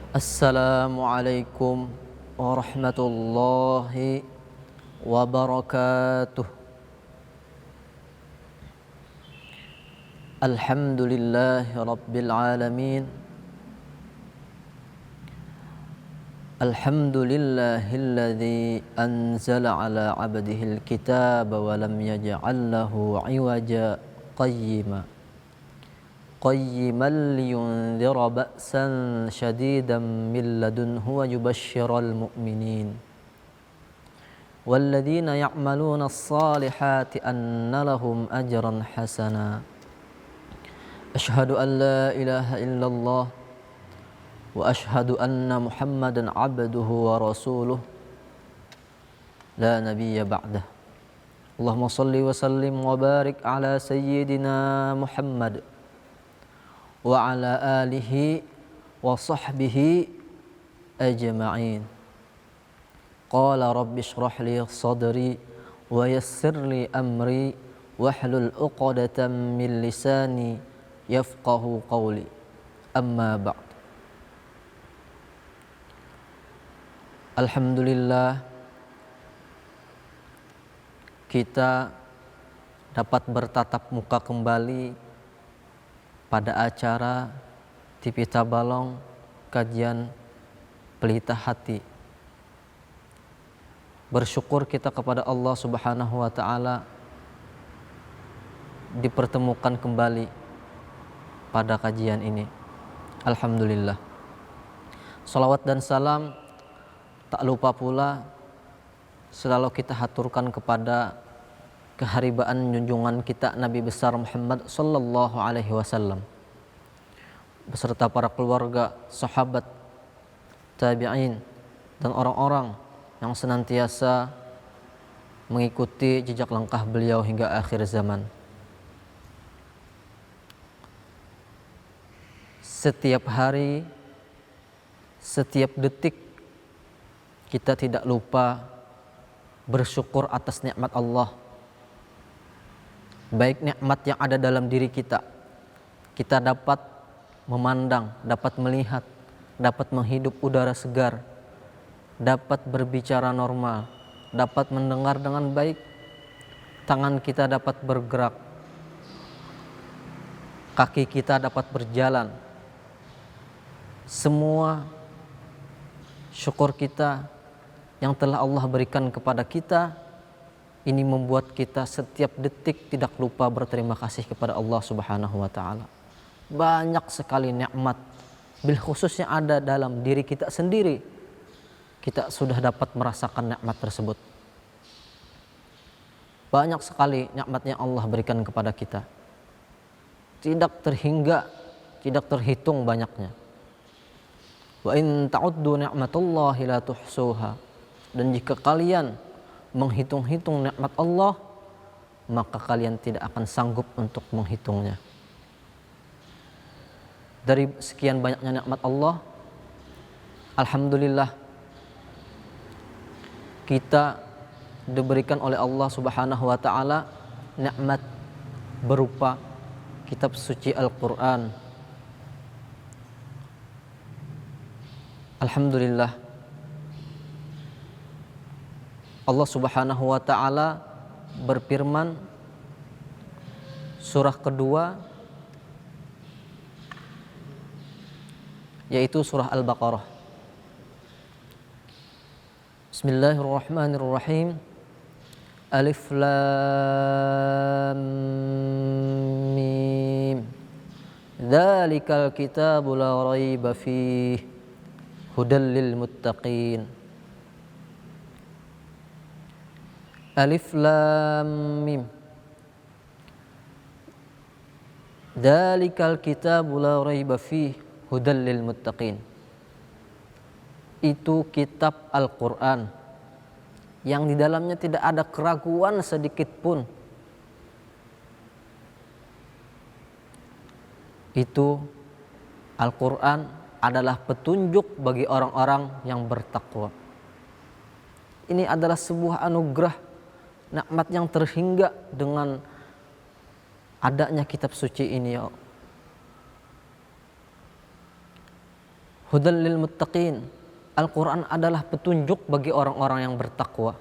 Assalamualaikum warahmatullahi wabarakatuh. Alhamdulillahi rabbil alamin. Alhamdulillahilladzi anzala ala abdihil kitaba wa lam yaj'al lahu 'iwaja qayyiman liyunzira ba'san shadidan min ladunhu wa yubashshiral mu'minin walladzina ya'maluna as-salihati anna lahum ajran hasana. Asyhadu an la ilaha illallah wa asyhadu anna Muhammadan abduhu wa rasuluh la nabiyya ba'dah. Allahumma salli wa sallim wa barik ala sayyidina Muhammad wa ala alihi wa sahbihi ajma'in. Qala rabbi shrah li sadri wa yassir li amri wahlul 'uqdatam min lisani yafqahu qawli. Amma ba'd. Alhamdulillah, kita dapat bertatap muka kembali pada acara TV Tabalong kajian Pelita Hati. Bersyukur kita kepada Allah Subhanahu wa taala dipertemukan kembali pada kajian ini. Alhamdulillah. Salawat dan salam tak lupa pula selalu kita haturkan kepada keharibaan junjungan kita Nabi besar Muhammad sallallahu alaihi wasallam beserta para keluarga, sahabat, tabi'in dan orang-orang yang senantiasa mengikuti jejak langkah beliau hingga akhir zaman. Setiap hari, setiap detik kita tidak lupa bersyukur atas nikmat Allah. Baik nikmat yang ada dalam diri kita. Kita dapat memandang, dapat melihat, dapat menghirup udara segar, dapat berbicara normal, dapat mendengar dengan baik, tangan kita dapat bergerak, kaki kita dapat berjalan. Semua syukur kita yang telah Allah berikan kepada kita ini membuat kita setiap detik tidak lupa berterima kasih kepada Allah Subhanahu wa taala. Banyak sekali nikmat bil khusus yang ada dalam diri kita sendiri. Kita sudah dapat merasakan nikmat tersebut. Banyak sekali nikmat yang Allah berikan kepada kita. Tidak terhingga, tidak terhitung banyaknya. Wa in ta'uddu ni'matallahi la tuhsuha. Dan jika kalian menghitung-hitung nikmat Allah, maka kalian tidak akan sanggup untuk menghitungnya. Dari sekian banyaknya nikmat Allah, alhamdulillah kita diberikan oleh Allah Subhanahu wa taala nikmat berupa kitab suci Al-Qur'an. Alhamdulillah, Allah Subhanahu wa taala berfirman surah kedua yaitu surah Al-Baqarah. Bismillahirrahmanirrahim. Alif lam mim. Dzalikal kitabu la raiba fihi hudal lil muttaqin. Alif lam mim. Dzalikal kitabu la raiba fihi hudal lil muttaqin. Itu kitab Al-Qur'an yang di dalamnya tidak ada keraguan sedikit pun. Itu Al-Qur'an adalah petunjuk bagi orang-orang yang bertakwa. Ini adalah sebuah anugerah, nikmat yang terhingga dengan adanya kitab suci ini, ya. Hudal lil muttaqin. Al-Quran adalah petunjuk bagi orang-orang yang bertakwa.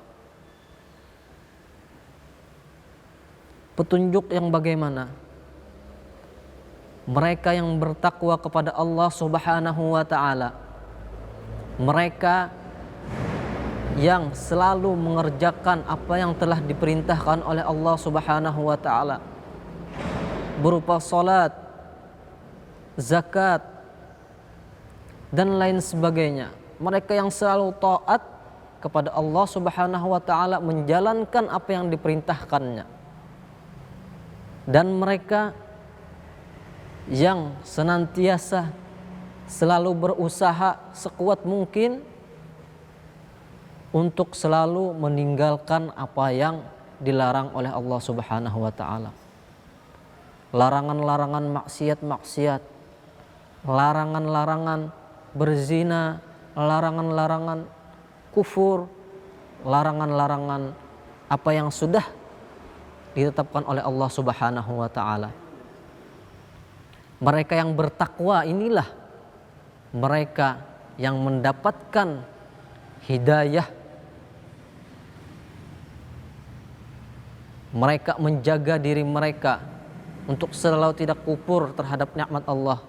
Petunjuk yang bagaimana? Mereka yang bertakwa kepada Allah Subhanahu wa ta'ala, mereka yang selalu mengerjakan apa yang telah diperintahkan oleh Allah Subhanahu wa ta'ala berupa salat, zakat, dan lain sebagainya. Mereka yang selalu taat kepada Allah Subhanahu wa ta'ala, menjalankan apa yang diperintahkannya. Dan mereka yang senantiasa selalu berusaha sekuat mungkin untuk selalu meninggalkan apa yang dilarang oleh Allah Subhanahu wa ta'ala. Larangan-larangan maksiat-maksiat, larangan-larangan berzina, larangan-larangan kufur, larangan-larangan apa yang sudah ditetapkan oleh Allah Subhanahu wa ta'ala. Mereka yang bertakwa inilah mereka yang mendapatkan hidayah. Mereka menjaga diri mereka untuk selalu tidak kufur terhadap nikmat Allah.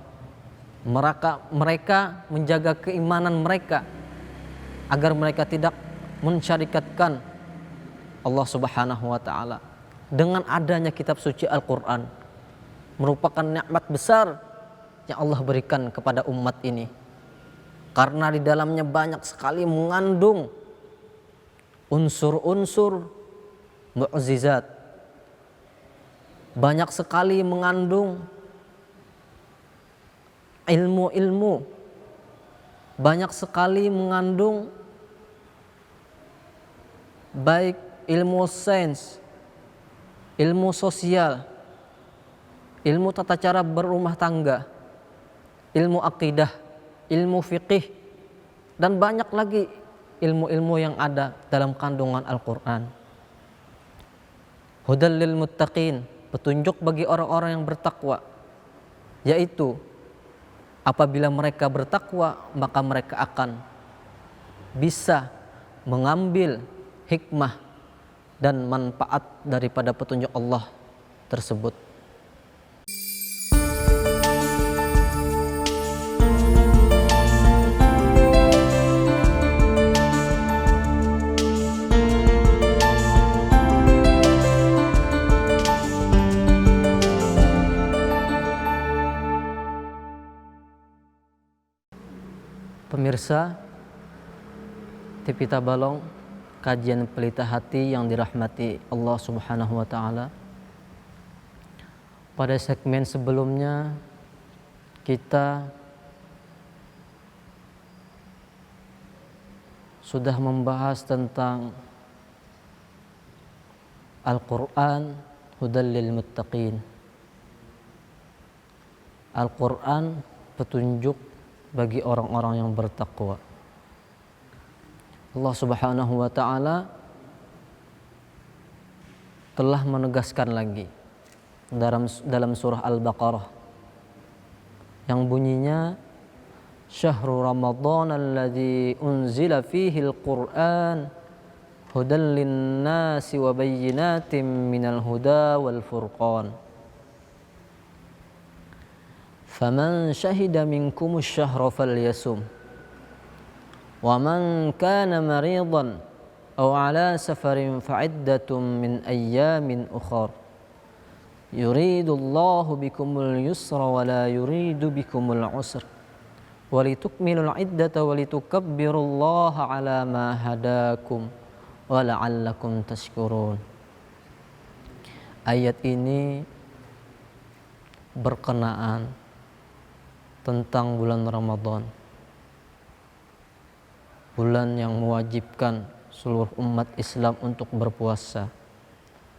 Mereka menjaga keimanan mereka agar mereka tidak mensyarikatkan Allah Subhanahu wa ta'ala. Dengan adanya kitab suci Al-Quran merupakan nikmat besar yang Allah berikan kepada umat ini, karena di dalamnya banyak sekali mengandung unsur-unsur mukjizat, banyak sekali mengandung ilmu-ilmu, banyak sekali mengandung baik ilmu sains, ilmu sosial, ilmu tata cara berumah tangga, ilmu akidah, ilmu fiqih, dan banyak lagi ilmu-ilmu yang ada dalam kandungan Al-Quran. Hudal lil muttaqin, petunjuk bagi orang-orang yang bertakwa, yaitu apabila mereka bertakwa maka mereka akan bisa mengambil hikmah dan manfaat daripada petunjuk Allah tersebut. Pemirsa TV Tabalong, kajian pelita hati yang dirahmati Allah Subhanahu wa ta'ala. Pada segmen sebelumnya kita sudah membahas tentang Al-Quran hudal lil muttaqin. Al-Quran petunjuk bagi orang-orang yang bertakwa. Allah Subhanahu wa ta'ala telah menegaskan lagi dalam surah Al-Baqarah yang bunyinya Syahrul Ramadan alladzi unzila fihi al-Qur'an hudal linnasi wa bayyinatin minal huda wal furqan. Faman syahida minkumus syahra falyasum wa man kana maridan aw ala safarin fa'iddatun min ayyamin ukhar yuridullahu bikumul yusra wa la yuridu bikumul usra walitukmilul iddata walitukabbirullaha ala ma hadakum wa la'allakum tashkurun. Ayat ini berkenaan tentang bulan Ramadan, bulan yang mewajibkan seluruh umat Islam untuk berpuasa.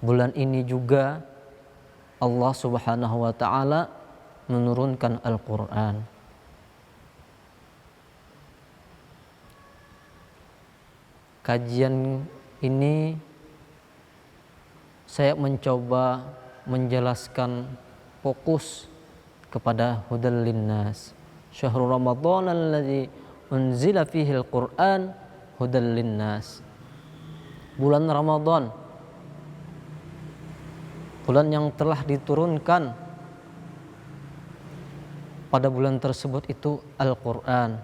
Bulan ini juga Allah Subhanahu wa ta'ala menurunkan Al-Quran. Kajian ini saya mencoba menjelaskan fokus kepada hudal linnas, Syahrul Ramadan alladzi unzila fihi al-Qur'an hudal linnas. Bulan Ramadan, bulan yang telah diturunkan pada bulan tersebut itu Al-Qur'an,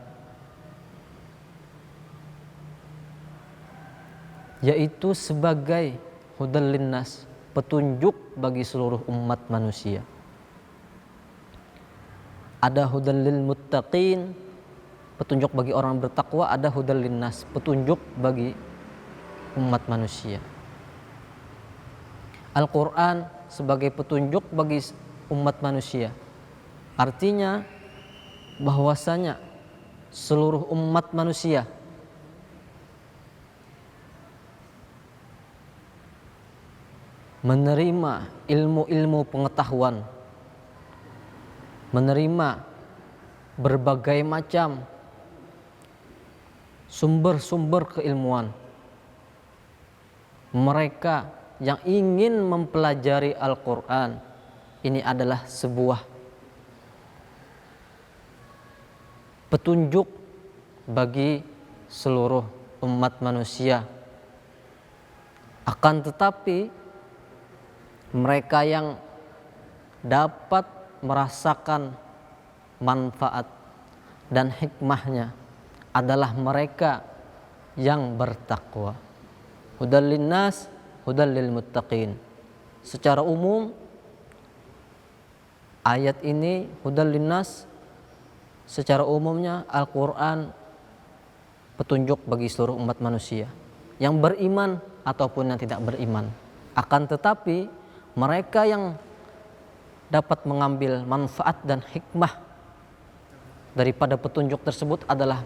yaitu sebagai hudal linnas, petunjuk bagi seluruh umat manusia. Ada hudal lil muttaqin, petunjuk bagi orang bertakwa. Ada hudal linnas, petunjuk bagi umat manusia. Al-Quran sebagai petunjuk bagi umat manusia, artinya bahwasanya seluruh umat manusia menerima ilmu-ilmu pengetahuan, menerima berbagai macam sumber-sumber keilmuan. Mereka yang ingin mempelajari Al-Quran, ini adalah sebuah petunjuk bagi seluruh umat manusia. Akan tetapi mereka yang dapat merasakan manfaat dan hikmahnya adalah mereka yang bertakwa. Hudal linnas, hudal lil muttaqin. Secara umum ayat ini hudal linnas, secara umumnya Al-Quran petunjuk bagi seluruh umat manusia, yang beriman ataupun yang tidak beriman. Akan tetapi mereka yang dapat mengambil manfaat dan hikmah daripada petunjuk tersebut adalah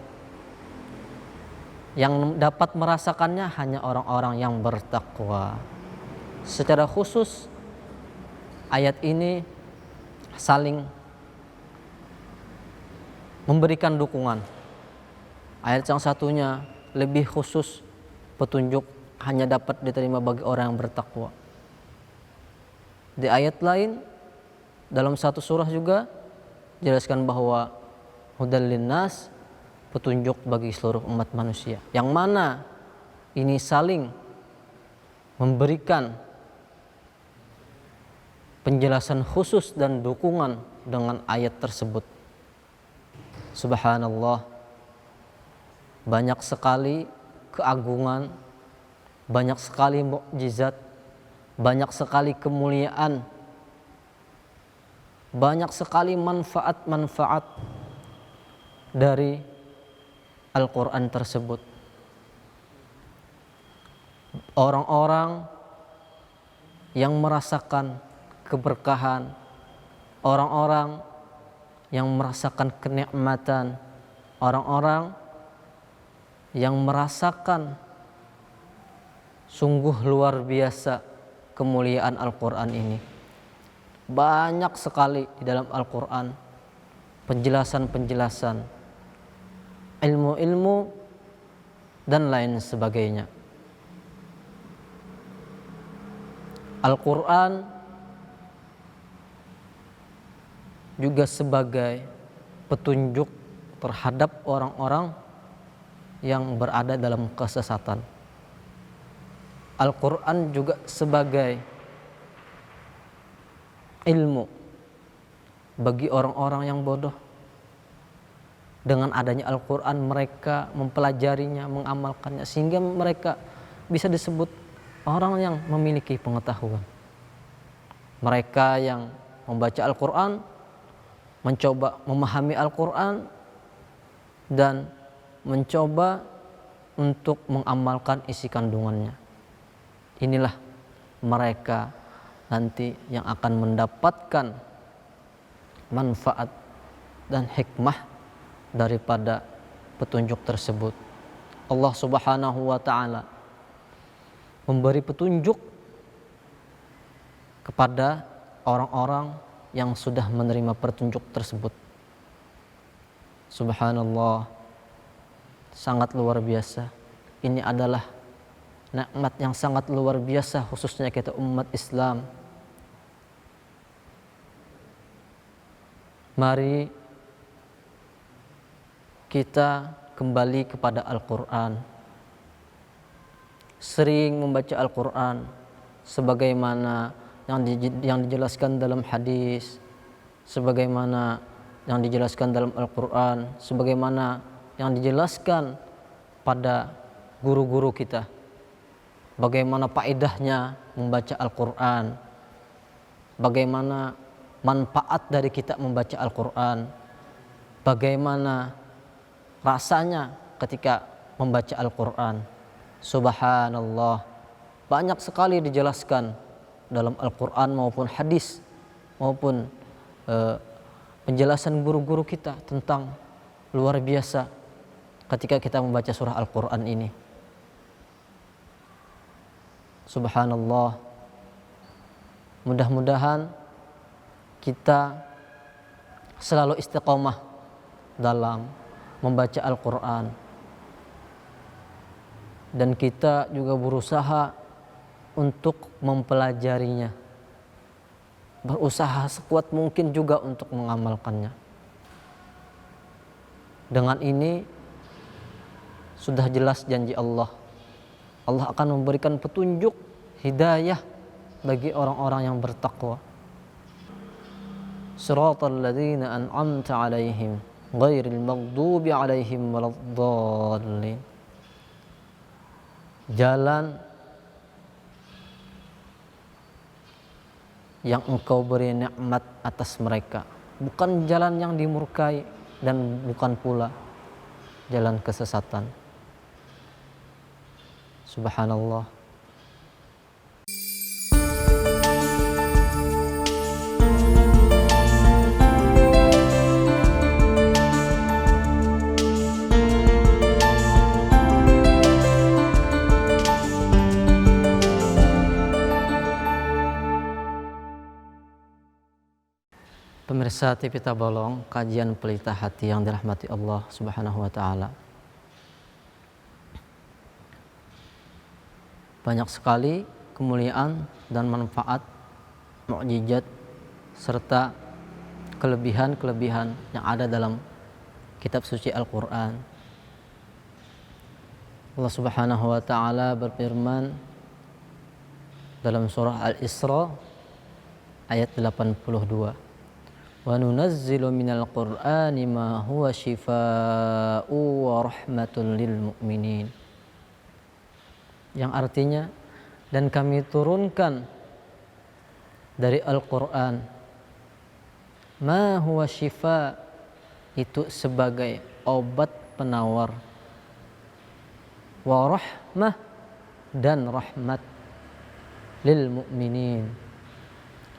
yang dapat merasakannya hanya orang-orang yang bertakwa. Secara khusus ayat ini saling memberikan dukungan. Ayat yang satunya lebih khusus, petunjuk hanya dapat diterima bagi orang yang bertakwa. Di ayat lain dalam satu surah juga jelaskan bahwa hudal linnas, petunjuk bagi seluruh umat manusia, yang mana ini saling memberikan penjelasan khusus dan dukungan dengan ayat tersebut. Subhanallah, banyak sekali keagungan, banyak sekali mukjizat, banyak sekali kemuliaan, banyak sekali manfaat-manfaat dari Al-Quran tersebut. Orang-orang yang merasakan keberkahan, orang-orang yang merasakan kenikmatan, orang-orang yang merasakan sungguh luar biasa kemuliaan Al-Quran ini. Banyak sekali di dalam Al-Quran penjelasan-penjelasan, ilmu-ilmu dan lain sebagainya. Al-Quran juga sebagai petunjuk terhadap orang-orang yang berada dalam kesesatan. Al-Quran juga sebagai ilmu bagi orang-orang yang bodoh. Dengan adanya Al-Quran mereka mempelajarinya, mengamalkannya, sehingga mereka bisa disebut orang yang memiliki pengetahuan. Mereka yang membaca Al-Quran, mencoba memahami Al-Quran, dan mencoba untuk mengamalkan isi kandungannya. Inilah mereka nanti yang akan mendapatkan manfaat dan hikmah daripada petunjuk tersebut. Allah Subhanahu wa ta'ala memberi petunjuk kepada orang-orang yang sudah menerima petunjuk tersebut. Subhanallah, sangat luar biasa. Ini adalah nikmat yang sangat luar biasa, khususnya kita umat Islam. Mari kita kembali kepada Al-Quran, sering membaca Al-Quran sebagaimana yang dijelaskan dalam hadis, sebagaimana yang dijelaskan dalam Al-Quran, sebagaimana yang dijelaskan pada guru-guru kita. Bagaimana faedahnya membaca Al-Quran, bagaimana manfaat dari kita membaca Al-Quran, bagaimana rasanya ketika membaca Al-Quran. Subhanallah, banyak sekali dijelaskan dalam Al-Quran maupun hadis maupun penjelasan guru-guru kita tentang luar biasa ketika kita membaca surah Al-Quran ini. Subhanallah, mudah-mudahan kita selalu istiqomah dalam membaca Al-Quran, dan kita juga berusaha untuk mempelajarinya, berusaha sekuat mungkin juga untuk mengamalkannya. Dengan ini sudah jelas janji Allah. Allah akan memberikan petunjuk, hidayah bagi orang-orang yang bertakwa. Siratal ladzina an'amta 'alaihim ghairil maghdubi 'alaihim waladdallin. Jalan yang engkau beri nikmat atas mereka, bukan jalan yang dimurkai dan bukan pula jalan kesesatan. Subhanallah. Pemirsa TV Tabalong, kajian Pelita Hati yang dirahmati Allah Subhanahu wa taala. Banyak sekali kemuliaan dan manfaat, mukjizat serta kelebihan-kelebihan yang ada dalam kitab suci Al-Qur'an. Allah Subhanahu wa taala berfirman dalam surah Al-Isra ayat 82. Wa nunazzilu minal Qur'ani ma huwa shifaa'u wa rahmatul lil mu'minin. Yang artinya, dan kami turunkan dari Al-Quran ma huwa shifa', itu sebagai obat penawar, wa rahmah, dan rahmat, lil mu'minin,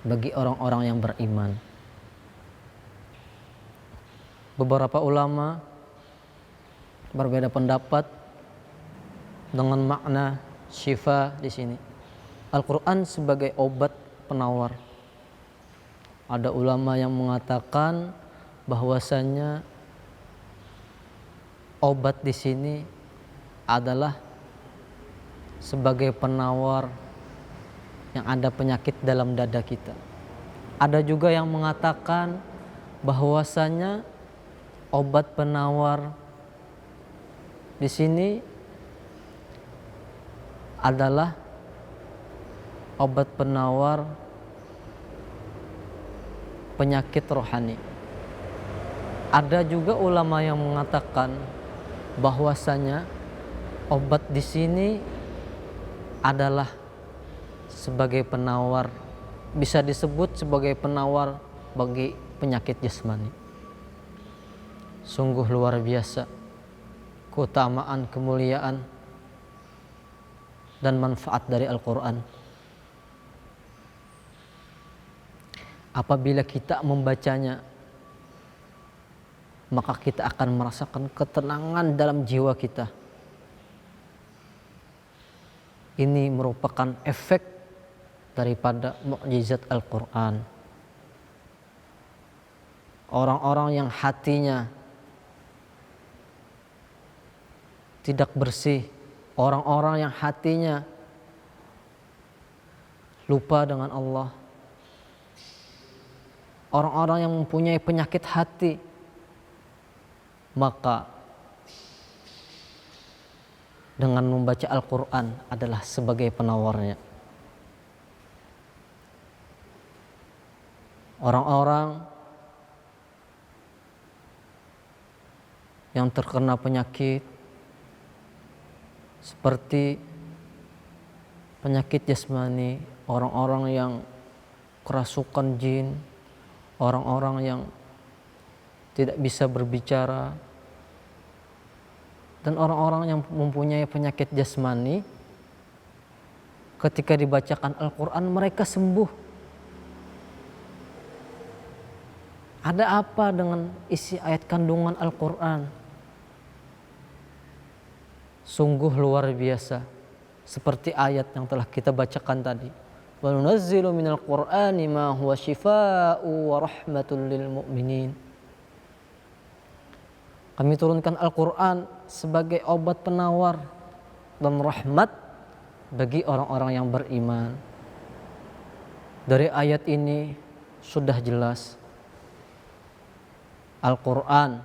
bagi orang-orang yang beriman. Beberapa ulama berbeda pendapat dengan makna syifa di sini. Al-Quran sebagai obat penawar. Ada ulama yang mengatakan bahwasanya obat di sini adalah sebagai penawar yang ada penyakit dalam dada kita. Ada juga yang mengatakan bahwasanya obat penawar di sini adalah obat penawar penyakit rohani. Ada juga ulama yang mengatakan bahwasanya obat di sini adalah sebagai penawar, bisa disebut sebagai penawar bagi penyakit jasmani. Sungguh luar biasa keutamaan, kemuliaan, dan manfaat dari Al-Quran. Apabila kita membacanya, maka kita akan merasakan ketenangan dalam jiwa kita. Ini merupakan efek daripada mukjizat Al-Quran. Orang-orang yang hatinya tidak bersih, orang-orang yang hatinya lupa dengan Allah, orang-orang yang mempunyai penyakit hati, maka dengan membaca Al-Quran adalah sebagai penawarnya. Orang-orang yang terkena penyakit seperti penyakit jasmani, orang-orang yang kerasukan jin, orang-orang yang tidak bisa berbicara, dan orang-orang yang mempunyai penyakit jasmani, ketika dibacakan Al-Quran mereka sembuh. Ada apa dengan isi ayat kandungan Al-Quran? Sungguh luar biasa, seperti ayat yang telah kita bacakan tadi. Wa nunazzilu minal Qur'ani ma huwa shifaa'u wa rahmatul lil mu'minin. Kami turunkan Al-Quran sebagai obat penawar dan rahmat bagi orang-orang yang beriman. Dari ayat ini sudah jelas Al-Quran,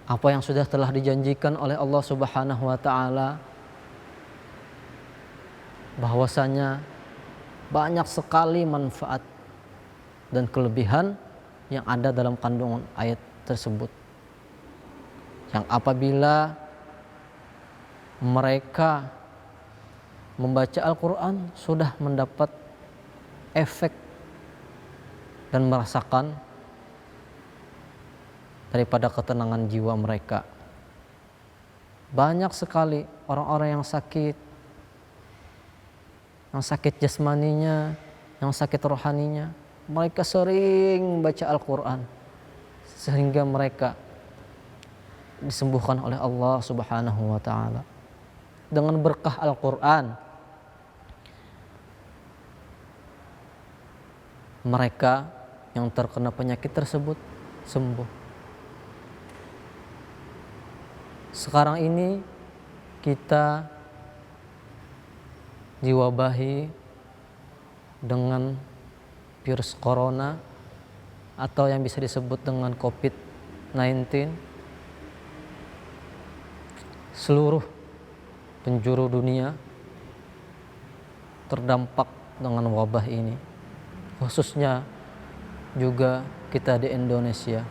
apa yang sudah telah dijanjikan oleh Allah Subhanahu wa Ta'ala, bahwasanya banyak sekali manfaat dan kelebihan yang ada dalam kandungan ayat tersebut, yang apabila mereka membaca Al-Quran sudah mendapat efek dan merasakan daripada ketenangan jiwa mereka. Banyak sekali orang-orang yang sakit jasmaninya, yang sakit rohaninya, mereka sering baca Al-Quran sehingga mereka disembuhkan oleh Allah Subhanahu wa Ta'ala. Dengan berkah Al-Quran, mereka yang terkena penyakit tersebut sembuh. Sekarang ini kita diwabahi dengan virus corona atau yang bisa disebut dengan COVID-19. Seluruh penjuru dunia terdampak dengan wabah ini, khususnya juga kita di Indonesia.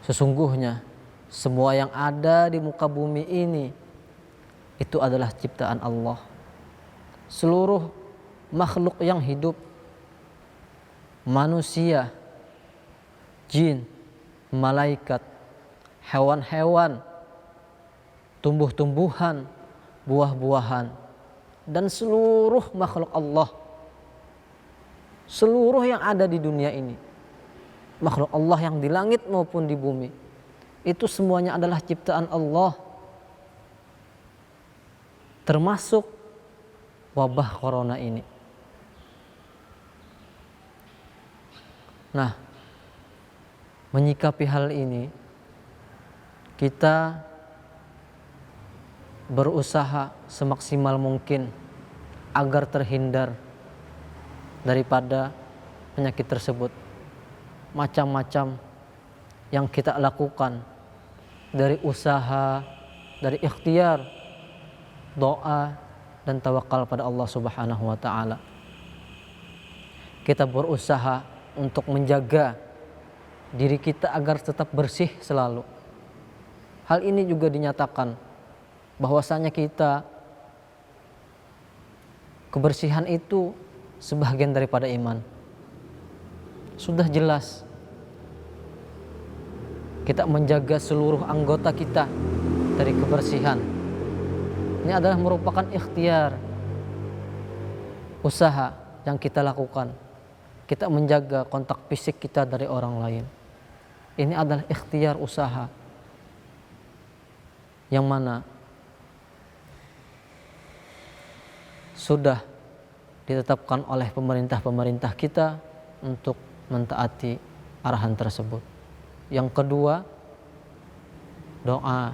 Sesungguhnya semua yang ada di muka bumi ini itu adalah ciptaan Allah. Seluruh makhluk yang hidup, manusia, jin, malaikat, hewan-hewan, tumbuh-tumbuhan, buah-buahan, dan seluruh makhluk Allah, seluruh yang ada di dunia ini, makhluk Allah yang di langit maupun di bumi, itu semuanya adalah ciptaan Allah, termasuk wabah corona ini. Nah, menyikapi hal ini, kita berusaha semaksimal mungkin agar terhindar daripada penyakit tersebut. Macam-macam yang kita lakukan, dari usaha, dari ikhtiar, doa, dan tawakal pada Allah Subhanahu wa Ta'ala. Kita berusaha untuk menjaga diri kita agar tetap bersih selalu. Hal ini juga dinyatakan bahwasanya kebersihan itu sebagian daripada iman. Sudah jelas kita menjaga seluruh anggota kita dari kebersihan. Ini adalah merupakan ikhtiar, usaha yang kita lakukan. Kita menjaga kontak fisik kita dari orang lain. Ini adalah ikhtiar, usaha yang mana sudah ditetapkan oleh pemerintah-pemerintah kita untuk mentaati arahan tersebut. Yang kedua, doa.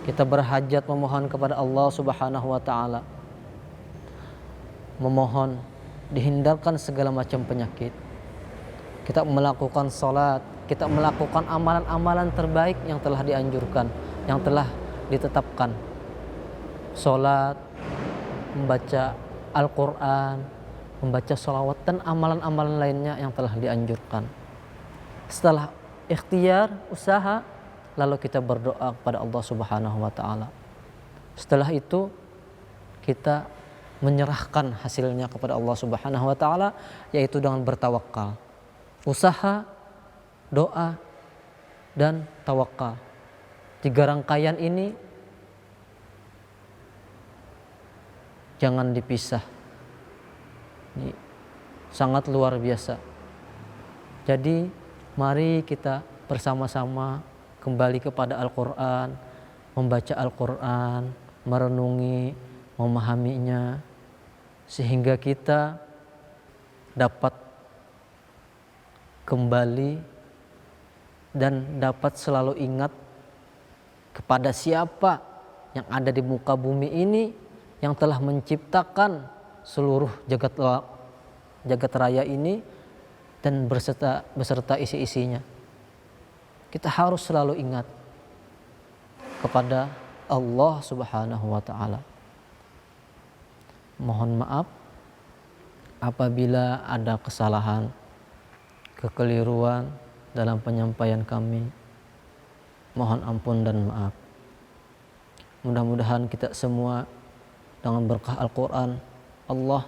Kita berhajat memohon kepada Allah Subhanahu wa Ta'ala, memohon dihindarkan segala macam penyakit. Kita melakukan salat, kita melakukan amalan-amalan terbaik yang telah dianjurkan, yang telah ditetapkan. Sholat, membaca Al-Quran, membaca sholawat, dan amalan-amalan lainnya yang telah dianjurkan. Setelah ikhtiar, usaha, lalu kita berdoa kepada Allah Subhanahu wa Ta'ala. Setelah itu kita menyerahkan hasilnya kepada Allah Subhanahu wa Ta'ala, yaitu dengan bertawakal. Usaha, doa, dan tawakal. 3 rangkaian ini jangan dipisah. Ini sangat luar biasa. Jadi mari kita bersama-sama kembali kepada Al-Quran, membaca Al-Quran, merenungi, memahaminya, sehingga kita dapat kembali dan dapat selalu ingat kepada siapa yang ada di muka bumi ini, yang telah menciptakan seluruh jagat raya ini dan beserta isi-isinya. Kita harus selalu ingat kepada Allah Subhanahu wa Ta'ala. Mohon maaf apabila ada kesalahan, kekeliruan dalam penyampaian kami. Mohon ampun dan maaf. Mudah-mudahan kita semua dengan berkah Al-Quran, Allah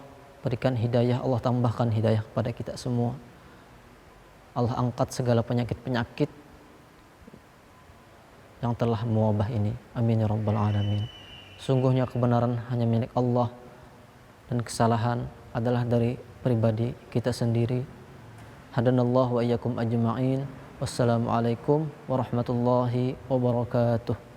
berikan hidayah, Allah tambahkan hidayah kepada kita semua. Allah angkat segala penyakit-penyakit yang telah mewabah ini. Amin ya rabbal alamin. Sungguhnya kebenaran hanya milik Allah, dan kesalahan adalah dari pribadi kita sendiri. Hadanallahu wa iyyakum ajma'in. Wassalamualaikum warahmatullahi wabarakatuh.